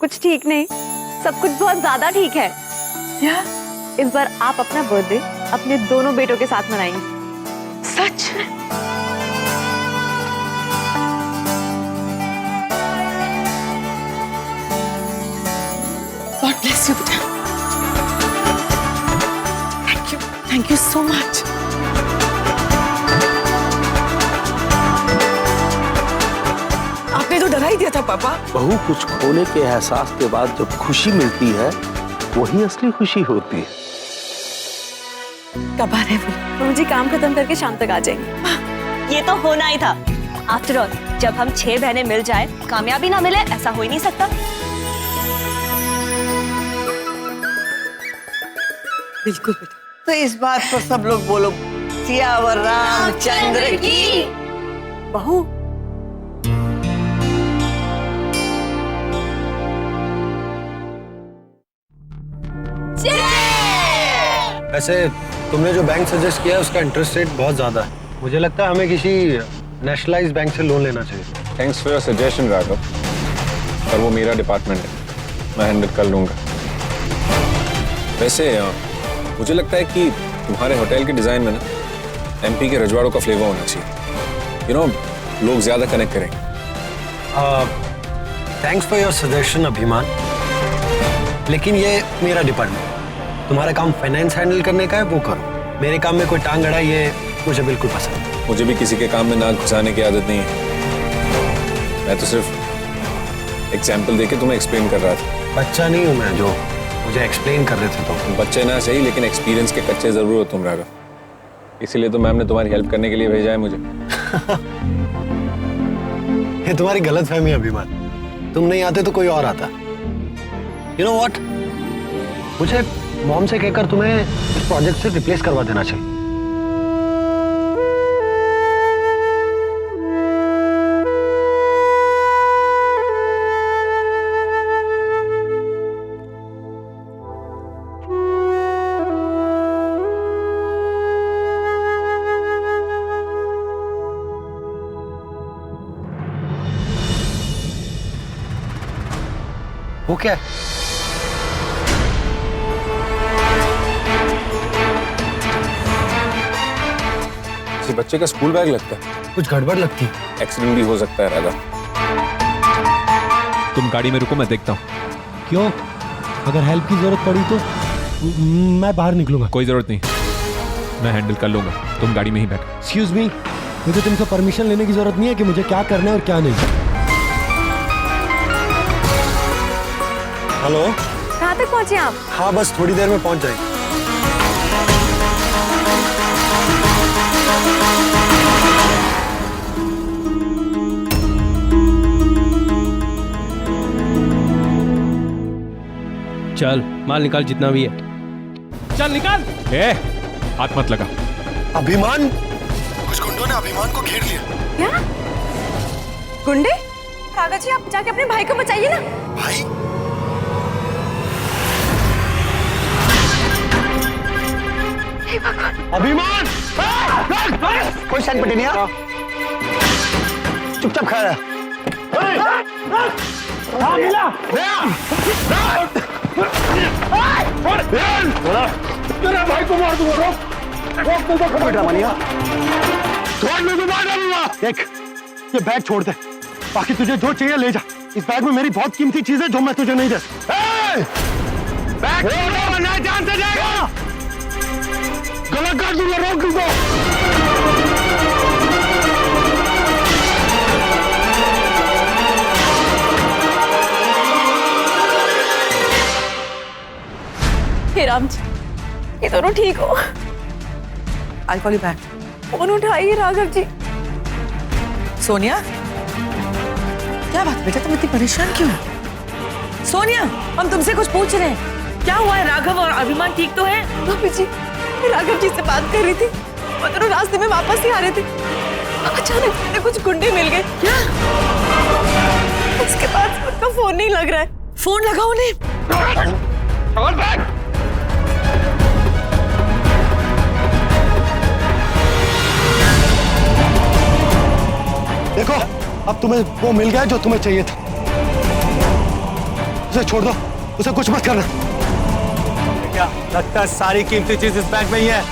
कुछ ठीक नहीं, सब कुछ बहुत ज्यादा ठीक है। क्या? इस बार आप अपना बर्थडे अपने दोनों बेटों के साथ मनाएंगे। सच? God bless you, बेटा। Thank you so much. आपने तो डरा ही दिया था पापा। बहू, कुछ खोने के एहसास के बाद जब खुशी मिलती है वही असली खुशी होती है। कब आ रहे वो? मुझे काम खत्म करके शाम तक आ जाएंगे। ये तो होना ही था। आफ्टर ऑल जब हम 6 बहनें मिल जाए, कामयाबी ना मिले ऐसा हो ही नहीं सकता। बिल्कुल बेटा। तो इस बात पर सब लोग बोलो, सियावर रामचंद्र की। बहू, वैसे तुमने जो बैंक सजेस्ट किया है उसका इंटरेस्ट रेट बहुत ज्यादा है। मुझे लगता है हमें किसी नेशनलाइज्ड बैंक से लोन लेना चाहिए। Thanks for your suggestion Raghav, पर वो मेरा डिपार्टमेंट है, मैं हैंडल कर लूंगा। वैसे मुझे लगता है कि तुम्हारे होटल के डिजाइन में ना एमपी के रजवाड़ों का फ्लेवर होना चाहिए। लोग ज्यादा कनेक्ट करेंगे। थैंक्स फॉर योर सजेशन अभिमान, लेकिन ये मेरा डिपार्टमेंट, तुम्हारा काम फाइनेंस हैंडल करने का है वो करो। मेरे काम में कोई टांग अड़ा ये मुझे बिल्कुल पसंद है। मुझे भी किसी के काम में नाक घुसाने की आदत नहीं है। मैं तो सिर्फ एग्जाम्पल देके तुम्हें एक्सप्लेन कर रहा था। बच्चा नहीं हूं मैं जो मुझे एक्सप्लेन कर रहे थे तुम। बच्चे ना सही, लेकिन एक्सपीरियंस के कच्चे जरूर हो तुम राघव। इसीलिए तो मैम ने तुम्हारी हेल्प करने के लिए भेजा है मुझे। ये तुम्हारी गलतफहमी है अभिमान, तुम नहीं आते तो कोई और आता। यू नो व्हाट, मुझे मॉम से कहकर तुम्हें इस प्रोजेक्ट से रिप्लेस करवा देना चाहिए। वो क्या है? किसी बच्चे का स्कूल बैग लगता है। कुछ गड़बड़ लगती है। एक्सीडेंट भी हो सकता है राघव। तुम गाड़ी में रुको, मैं देखता हूँ। क्यों? अगर हेल्प की जरूरत पड़ी तो मैं बाहर निकलूंगा। कोई जरूरत नहीं, मैं हैंडल कर लूंगा, तुम गाड़ी में ही बैठो। एक्सक्यूज मी, मुझे तुमसे परमिशन लेने की जरूरत नहीं है कि मुझे क्या करना है और क्या नहीं। हेलो, कहाँ तक पहुँचे आप? हाँ बस थोड़ी देर में पहुंच जाएंगे। चल माल निकाल जितना भी है, चल निकाल। हाथ मत लगा। अभिमान, कुछ गुंडों ने अभिमान को घेर लिया। क्या गुंडे? राघव जी, आप जाके अपने भाई को बचाइए ना। भाई? अभिमान! कोई साइड पट्टी नहीं है, चुपचाप खड़ा रहा। तेरा भाई को मार दूंगा। रोक बेटा मानिया, देख, ये बैग छोड़ दे, बाकी तुझे जो चाहिए ले जा। इस बैग में मेरी बहुत कीमती चीज है जो मैं तुझे नहीं दे सकता। बैग वरना जान से जाएगा। गलत कर दूंगा, रोक दूंगा। हे राम जी, ये दोनों ठीक हो? I'll call you back. Phone उठाइए राघव जी। सोनिया, क्या बात बेटा, तुम इतनी परेशान क्यों? सोनिया, हम तुमसे कुछ पूछ रहे हैं। क्या हुआ है? राघव और अभिमान ठीक तो है? भाभी जी, मैं राघव जी से बात कर रही थी, वो दोनों रास्ते में वापस ही आ रहे थे। अचानक मुझे कुछ गुंडे मिल गए। क्या? उसके बाद उनका फोन नहीं लग रहा है। फोन लगाओ उन्हें। देखो, अब तुम्हें वो मिल गया जो तुम्हें चाहिए था। उसे छोड़ दो, उसे कुछ मत करना। क्या लगता है सारी कीमती चीज इस बैग में ही है?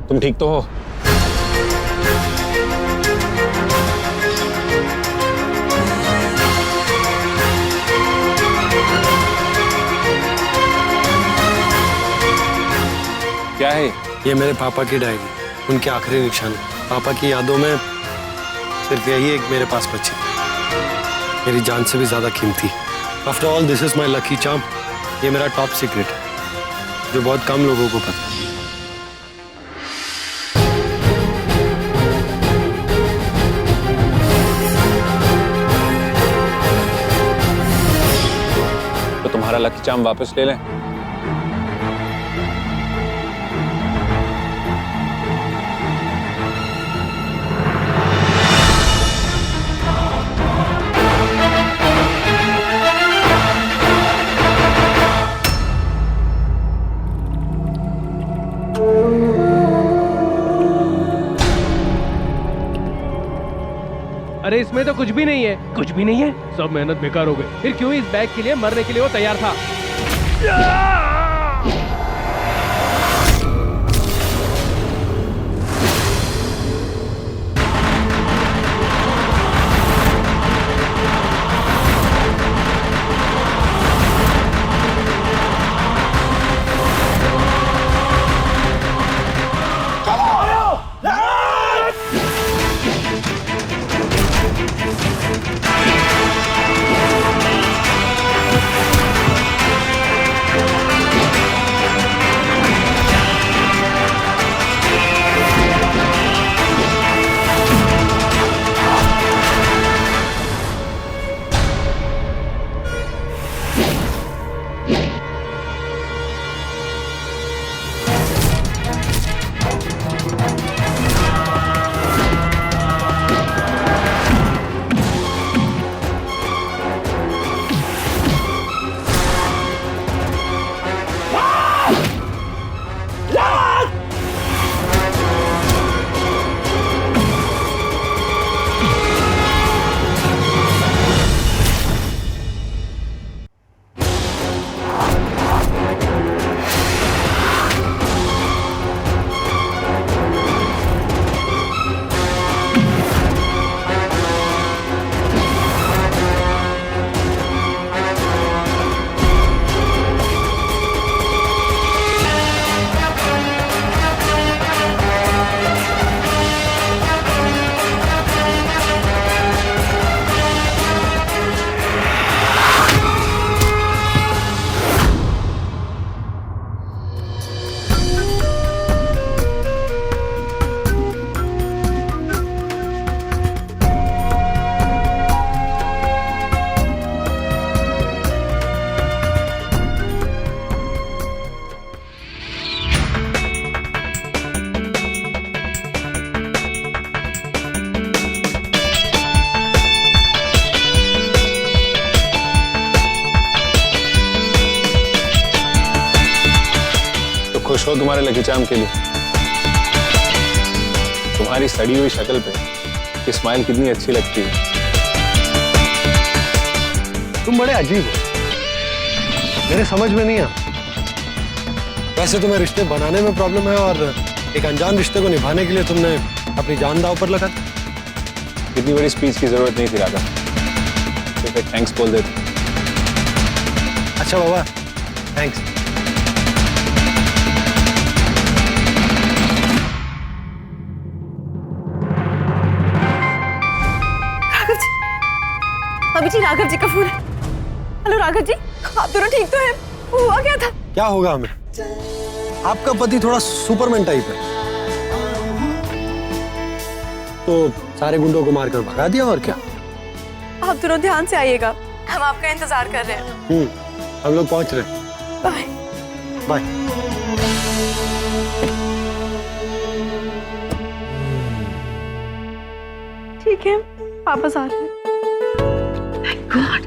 तुम ठीक तो हो? क्या है? ये मेरे पापा की डायरी, उनके आखिरी निशान। पापा की यादों में सिर्फ यही एक मेरे पास बची, मेरी जान से भी ज्यादा कीमती। After all this is my lucky charm. ये मेरा टॉप सीक्रेट है जो बहुत कम लोगों को पता है। तो तुम्हारा लकी चार्म वापस ले लें? अरे इसमें तो कुछ भी नहीं है, कुछ भी नहीं है। सब मेहनत बेकार हो गई। फिर क्यों इस बैग के लिए मरने के लिए वो तैयार था? खुश हो तुम्हारे लकी चार्म के लिए? तुम्हारी सड़ी हुई शक्ल पे ये स्माइल कितनी अच्छी लगती है। तुम बड़े अजीब हो, मेरे समझ में नहीं आता। वैसे तुम्हें रिश्ते बनाने में प्रॉब्लम है और एक अनजान रिश्ते को निभाने के लिए तुमने अपनी जान दांव पर लगा दी। इतनी बड़ी स्पीच की जरूरत नहीं थी राधा, सिर्फ एक थैंक्स बोल देते। अच्छा बाबा, थैंक्स। अभी जी राघव जी का फोन है। हेलो राघव जी, आप दोनों ठीक तो हैं? हुआ क्या था? क्या होगा हमें? आपका पति थोड़ा सुपरमैन टाइप है, तो सारे गुंडों को मारकर भगा दिया और क्या। आप दोनों ध्यान से आइएगा, हम आपका इंतजार कर रहे हैं। हम लोग पहुंच रहे हैं। Bye bye. ठीक है, वापस आ रहे हैं। गॉड,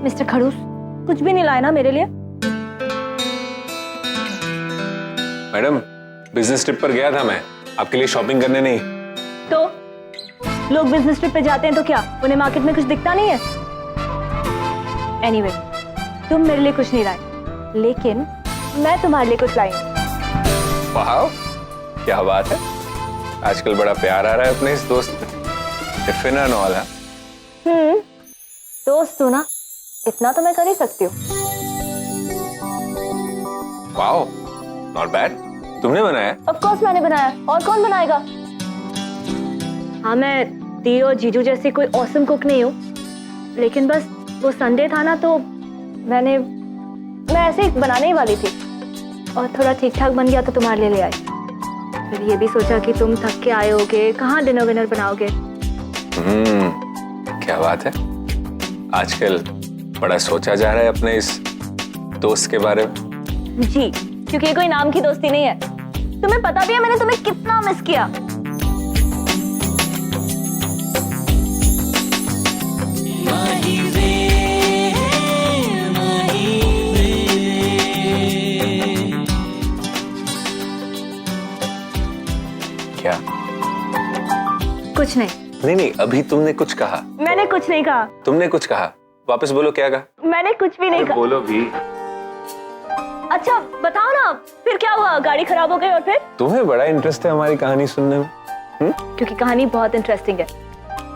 मिस्टर खड़ूस, कुछ भी नहीं लाए ना मेरे लिए? मैडम, बिजनेस ट्रिप पर गया था मैं, आपके लिए शॉपिंग करने नहीं। तो लोग बिजनेस ट्रिप पे जाते हैं तो क्या उन्हें मार्केट में कुछ दिखता नहीं है? एनीवे, तुम मेरे लिए कुछ नहीं लाए, लेकिन मैं तुम्हारे लिए कुछ लाई हूं। वाह, क्या बात है, आजकल बड़ा प्यार आ रहा है अपने इस दोस्त में। टिफिन एंड ऑल है। दोस्त हो ना, इतना तो मैं कर ही सकती हूँ। Wow, not bad. तुमने बनाया? ऑफ कोर्स मैंने बनाया, और कौन बनाएगा? हाँ, मैं दी और जीजू जैसी कोई ऑसम कुक नहीं हूँ, लेकिन बस वो संडे था ना, तो मैं ऐसे ही बनाने ही वाली थी, और थोड़ा ठीक ठाक बन गया तो तुम्हारे लिए ले आई। फिर ये भी सोचा कि तुम थक के आए होगे, कहाँ डिनर विनर बनाओगे। क्या बात है, आजकल बड़ा सोचा जा रहा है अपने इस दोस्त के बारे में। जी, क्योंकि ये कोई नाम की दोस्ती नहीं है। तुम्हें पता भी है मैंने तुम्हें कितना मिस किया। क्या? कुछ नहीं। नहीं, अभी तुमने कुछ कहा। मैंने कुछ नहीं कहा। तुमने कुछ कहा, वापस बोलो, क्या कहा? मैंने कुछ भी नहीं कहा। बोलो भी। अच्छा बताओ ना, फिर क्या हुआ? गाड़ी खराब हो गई और फिर? तुम्हें बड़ा इंटरेस्ट है हमारी कहानी सुनने में। क्योंकि कहानी बहुत इंटरेस्टिंग है।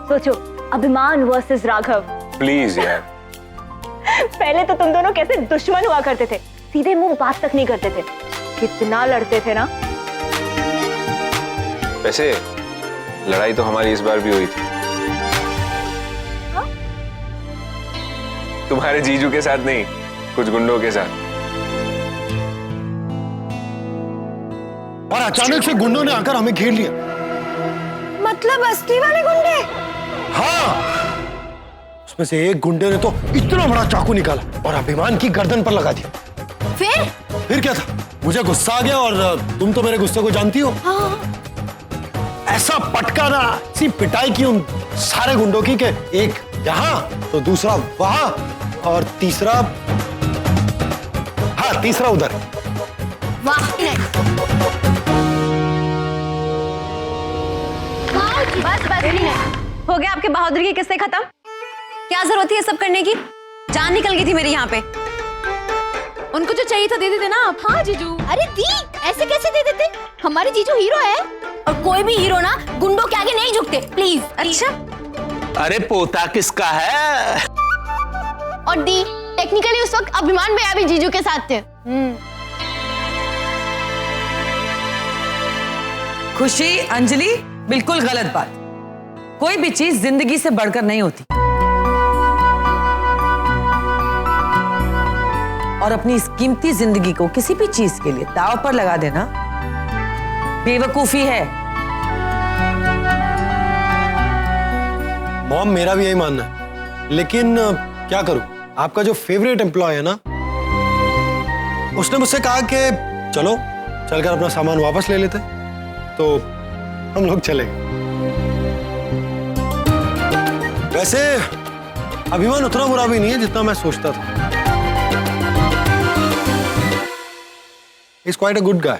सोचो, अभिमान वर्सेस राघव। प्लीज यार। पहले तो तुम दोनों कैसे दुश्मन हुआ करते थे, सीधे मुंह बात तक नहीं करते थे, कितना लड़ते थे ना। वैसे लड़ाई तो हमारी इस बार भी हुई थी। हाँ? तुम्हारे जीजू के साथ नहीं, कुछ गुंडों के साथ। और अचानक से गुंडों ने आकर हमें घेर लिया। मतलब असली वाले गुंडे? हाँ, उसमें से एक गुंडे ने तो इतना बड़ा चाकू निकाला और अभिमान की गर्दन पर लगा दिया। फिर क्या था, मुझे गुस्सा आ गया, और तुम तो मेरे गुस्से को जानती हो। हाँ। ऐसा पटका ना, ऐसी पिटाई की उन सारे गुंडों की कि एक यहां तो दूसरा वहां और तीसरा, हाँ तीसरा उधर। वाह, बस हो गया आपके बहादुर की किस्से खत्म। क्या जरूरत थी ये सब करने की? जान निकल गई थी मेरी यहाँ पे। उनको जो चाहिए था दे देते ना आप। हाँ जीजू। अरे दी, ऐसे कैसे दे देते? हमारे जीजू हीरो है, और कोई भी हीरो ना गुंडों के आगे नहीं झुकते, प्लीज। अच्छा, अरे पोता किसका है? और दी, टेक्निकली उस वक्त अभिमान भैया भी जीजू के साथ थे। खुशी, अंजलि, बिल्कुल गलत बात। कोई भी चीज जिंदगी से बढ़कर नहीं होती, और अपनी इस कीमती जिंदगी को किसी भी चीज के लिए दांव पर लगा देना बेवकूफी है। मॉम, मेरा भी यही मानना है, लेकिन क्या करूं, आपका जो फेवरेट एम्प्लॉय है ना, उसने मुझसे कहा कि चलो चलकर अपना सामान वापस ले लेते, तो हम लोग चले। वैसे अभिमान उतना बुरा भी नहीं है जितना मैं सोचता था। He's quite a good guy.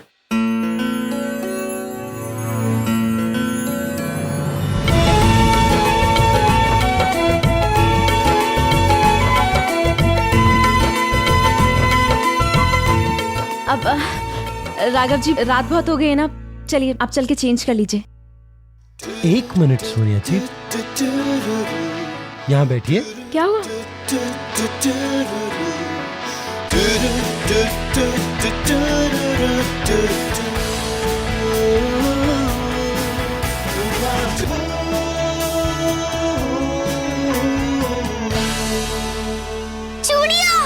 अब राघव जी, रात बहुत हो गई है ना, चलिए आप चल के चेंज कर लीजिए। एक मिनट सोनिया जी, यहाँ बैठिए। क्या हुआ? चूड़ियां!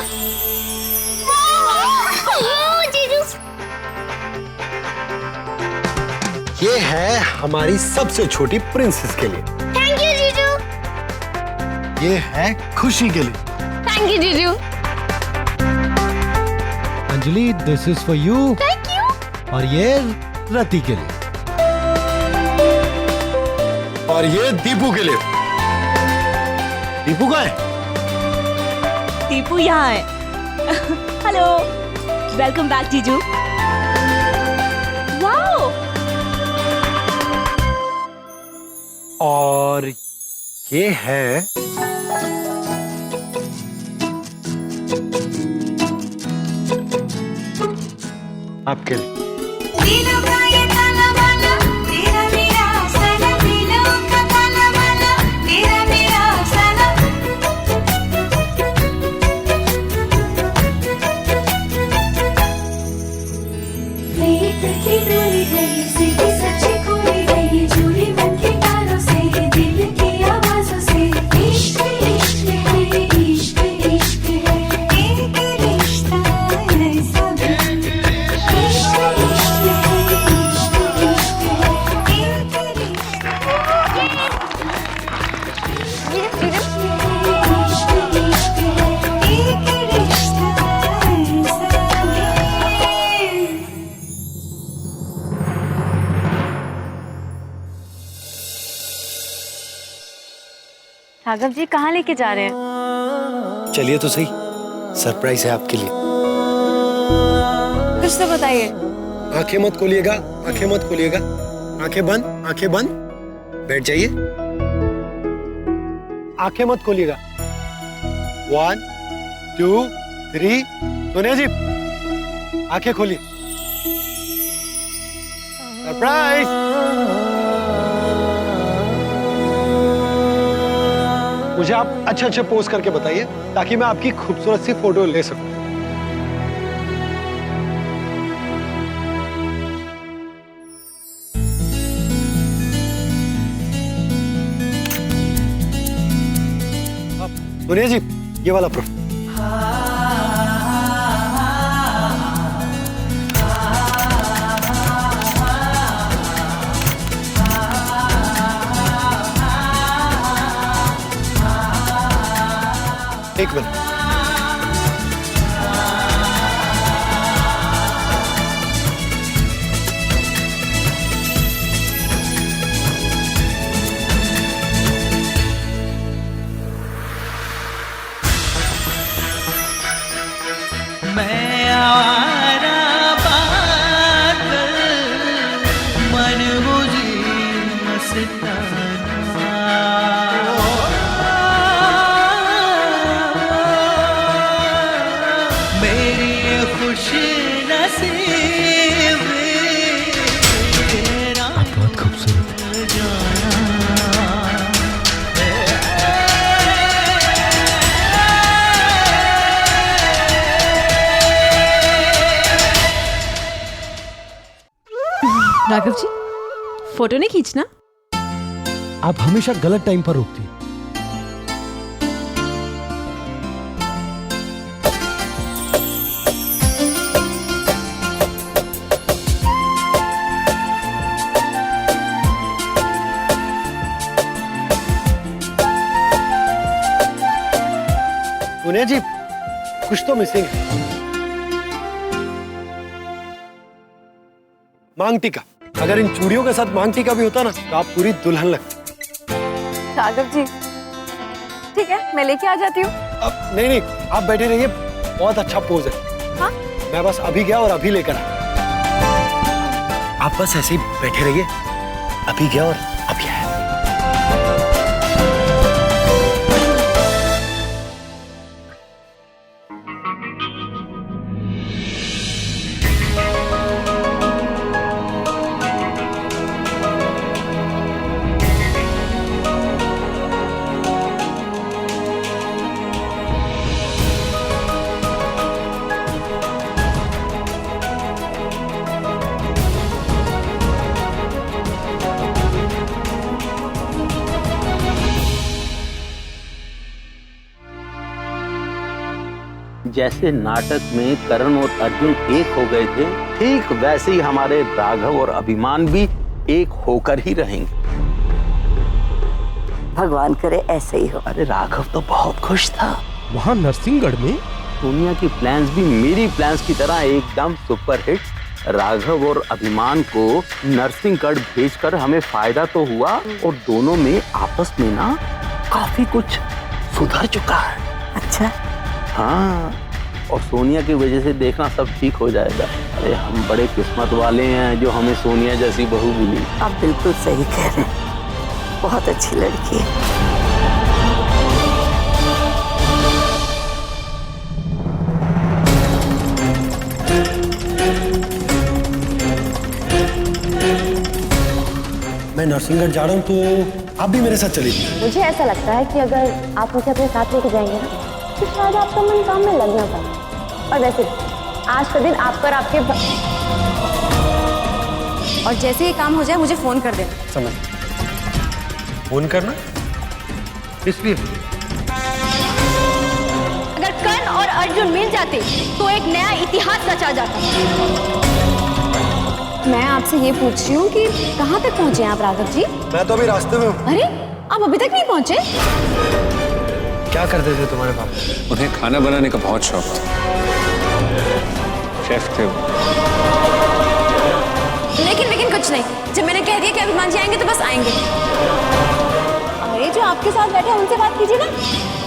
हमारी सबसे छोटी प्रिंसेस के लिए। थैंक यू जीजू। ये है खुशी के लिए। थैंक यू जीजू। Anjali, this is for you. Thank you. और ये रति के लिए। और ये दीपू के लिए। दीपू का है? दीपू यहाँ है। हेलो, वेलकम बैक जीजू। वाओ। और ये है आपके लिए। राघव जी कहाँ लेके जा रहे हैं? चलिए तो सही, सरप्राइज है आपके लिए। कुछ तो बताइए। आंखें मत खोलिएगा, आंखें मत खोलिएगा। आंखें बंद, आंखें बंद। बैठ जाइए। आंखें मत खोलिएगा। 1 2 3। सोनिया जी, आंखें खोलिए। सरप्राइज। मुझे आप अच्छे अच्छे पोज करके बताइए ताकि मैं आपकी खूबसूरत सी फोटो ले सकूं। सोनिया जी, ये वाला प्रूफ। एक मिनट। मैं आवारा पागल मन मुझे मस्ताना, मेरी खुश नसीब आप बहुत खूबसूरत हैं। राघव जी, फोटो नहीं खींचना। आप हमेशा गलत टाइम पर रोकती हैं। सोनिया जी, कुछ तो मिसिंग है। मांग टीका। अगर इन चूड़ियों के साथ मांग टीका भी होता ना तो आप पूरी दुल्हन लगती। राघव जी ठीक है, मैं लेके आ जाती हूँ। अब नहीं नहीं, आप बैठे रहिए। बहुत अच्छा पोज है। हाँ? मैं बस अभी गया और अभी लेकर आया। आप बस ऐसे ही बैठे रहिए। अभी गया और अभी आया। जैसे नाटक में करण और अर्जुन एक हो गए थे, ठीक वैसे ही हमारे राघव और अभिमान भी एक होकर ही रहेंगे। भगवान करे ऐसे ही हो। अरे राघव तो बहुत खुश था। वहाँ नरसिंहगढ़ में सोनिया की प्लान्स भी मेरी प्लान्स की तरह एकदम सुपर हिट। राघव और अभिमान को नरसिंहगढ़ भेजकर हमें फायदा तो हुआ और दोनों में आपस में ना काफी कुछ सुधर चुका है। अच्छा। हाँ, और सोनिया की वजह से देखना सब ठीक हो जाएगा। अरे हम बड़े किस्मत वाले हैं जो हमें सोनिया जैसी बहू मिली। आप बिल्कुल सही कह रहे हैं, बहुत अच्छी लड़की है। मैं नरसिंहगढ़ जा रहा हूँ तो आप भी मेरे साथ चलिए। मुझे ऐसा लगता है कि अगर आप मुझे अपने साथ लेके जाएंगे ना तो शायद आपका मन काम में लगना पाए। और वैसे आज का दिन आप पर आपके और जैसे ही काम हो जाए मुझे फोन कर देना। समझ। फोन करना इसलिए अगर कर्ण और अर्जुन मिल जाते तो एक नया इतिहास रचा जाता। मैं आपसे ये पूछ रही हूँ कि कहाँ तक पहुँचे आप राघव जी? मैं तो अभी रास्ते में हूँ। अरे आप अभी तक नहीं पहुँचे? क्या करते थे तुम्हारे पापा? उन्हें खाना बनाने का बहुत शौक था, शेफ थे वो। लेकिन कुछ नहीं, जब मैंने कह दिया कि अभिमान जी आएंगे तो बस आएंगे। अरे जो आपके साथ बैठे हैं उनसे बात कीजिए ना।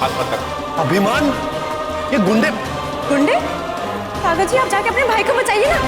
हाथ मत रखो। अभिमान, ये गुंडे। गुंडे? राघव जी आप जाके अपने भाई को बचाइए ना।